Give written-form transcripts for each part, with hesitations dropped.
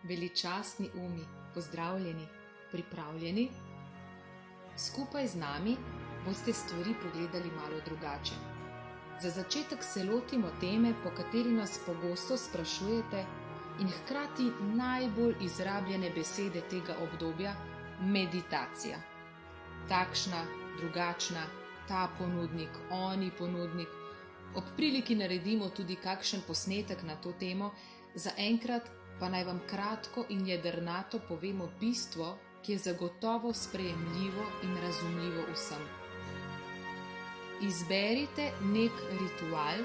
Veličastni umi, pozdravljeni, pripravljeni? Skupaj z nami boste stvari pogledali malo drugače. Za začetek se lotimo teme, po kateri nas pogosto sprašujete in hkrati najbolj izrabljene besede tega obdobja – meditacija. Takšna, drugačna, ta ponudnik, oni ponudnik. Ob priliki naredimo tudi kakšen posnetek na to temo, zaenkrat pa naj vam kratko in jedrnato povemo bistvo, ki je zagotovo sprejemljivo in razumljivo vsem. Izberite nek ritual,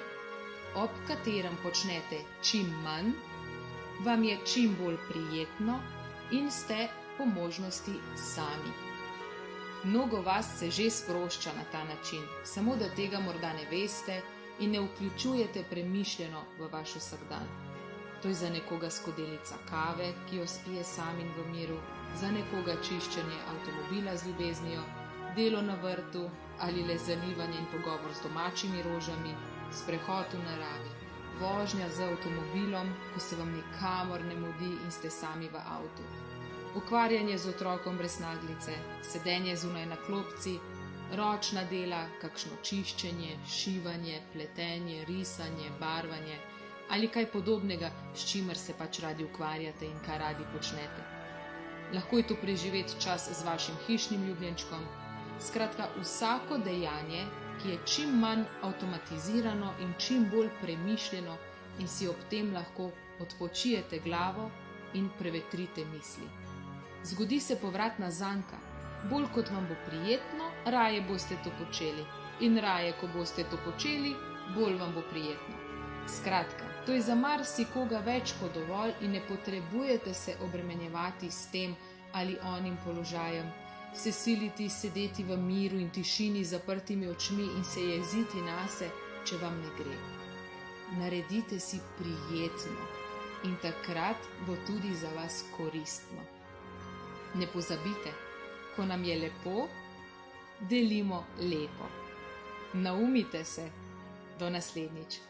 ob katerem počnete čim manj, vam je čim bolj prijetno in ste po možnosti sami. Mnogo vas se že sprošča na ta način, samo da tega morda ne veste in ne vključujete premišljeno v vaš vsakdan. To je za nekoga skodelica kave, ki jo spije sam in v miru, za nekoga čiščenje avtomobila z ljubeznijo, delo na vrtu ali le zalivanje in pogovor z domačimi rožami, sprehod v naravi, vožnja z avtomobilom, ko se vam nikamor ne mudi in ste sami v avtu, ukvarjanje z otrokom brez naglice, sedenje zunaj na klopci, ročna dela, kakšno čiščenje, šivanje, pletenje, risanje, barvanje ali kaj podobnega, s čimer se pač radi ukvarjate in kar radi počnete. Lahko je to preživeti čas z vašim hišnim ljubljenčkom. Skratka, vsako dejanje, ki je čim manj avtomatizirano in čim bolj premišljeno in si ob tem lahko odpočijete glavo in prevetrite misli. Zgodi se povratna zanka. Bolj kot vam bo prijetno, raje boste to počeli. In raje, ko boste to počeli, bolj vam bo prijetno. Skratka, to je za marsikoga več kot dovolj in ne potrebujete se obremenjevati s tem ali onim položajem, se siliti sedeti v miru in tišini z zaprtimi očmi in se jeziti nase, če vam ne gre. Naredite si prijetno in takrat bo tudi za vas koristno. Ne pozabite, ko nam je lepo, delimo lepo. Naumite se, do naslednjič.